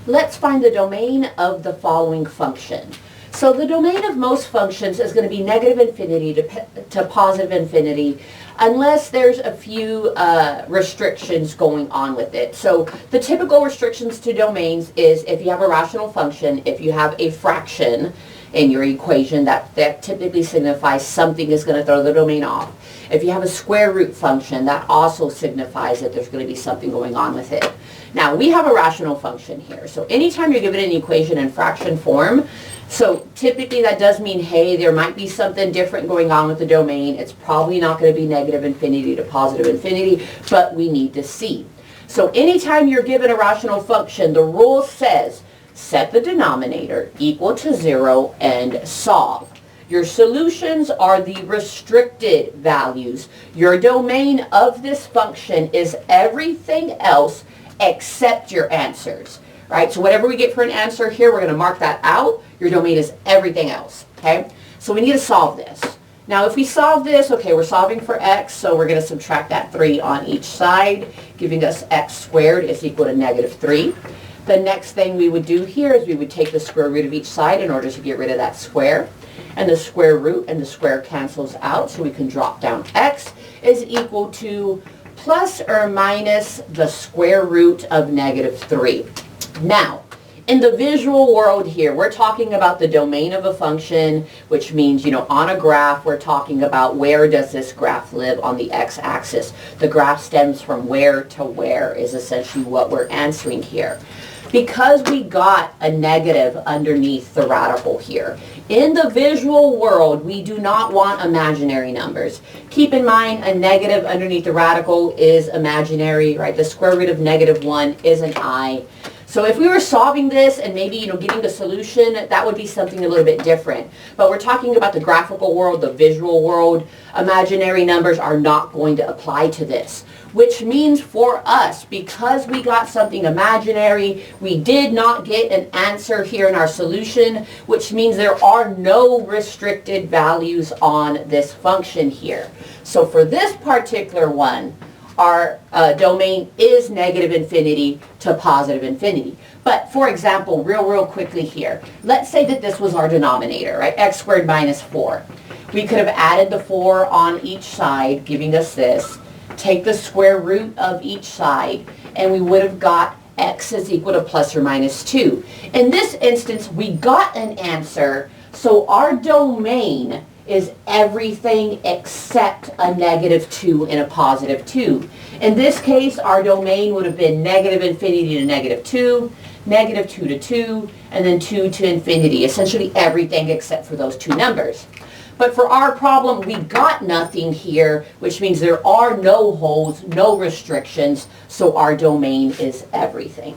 Let's find the domain of the following function. So the domain of most functions is going to be negative infinity to positive infinity unless there's a few restrictions going on with it. So the typical restrictions to domains is if you have a rational function, if you have a fraction in your equation, that typically signifies something is going to throw the domain off. If you have a square root function, that also signifies that there's going to be something going on with it. Now, we have a rational function here. So anytime you're given an equation in fraction form, so typically that does mean, hey, there might be something different going on with the domain. It's probably not going to be negative infinity to positive infinity, but we need to see. So anytime you're given a rational function, the rule says set the denominator equal to 0 and solve. Your solutions are the restricted values. Your domain of this function is everything else except your answers. Right? So whatever we get for an answer here, we're going to mark that out. Your domain is everything else. Okay? So we need to solve this. Now if we solve this, okay, we're solving for x, so we're going to subtract that 3 on each side, giving us x squared is equal to negative 3. The next thing we would do here is we would take the square root of each side in order to get rid of that square. And the square root and the square cancels out, so we can drop down x is equal to plus or minus the square root of negative 3. Now, in the visual world here, we're talking about the domain of a function, which means, on a graph, we're talking about where does this graph live on the x-axis. The graph stems from where to where is essentially what we're answering here. Because we got a negative underneath the radical here, in the visual world, we do not want imaginary numbers. Keep in mind, a negative underneath the radical is imaginary, right? The square root of negative 1 is an I. So if we were solving this and maybe, getting the solution, that would be something a little bit different. But we're talking about the graphical world, the visual world. Imaginary numbers are not going to apply to this. Which means for us, because we got something imaginary, we did not get an answer here in our solution, which means there are no restricted values on this function here. So for this particular one, our domain is negative infinity to positive infinity. But for example, real quickly here, let's say that this was our denominator, right? X squared minus 4. We could have added the 4 on each side, giving us this. Take the square root of each side, and we would have got x is equal to plus or minus 2. In this instance, we got an answer, so our domain is everything except a negative 2 and a positive 2. In this case, our domain would have been negative infinity to negative 2, negative 2 to 2, and then 2 to infinity. Essentially everything except for those two numbers. But for our problem, we got nothing here, which means there are no holes, no restrictions, so our domain is everything.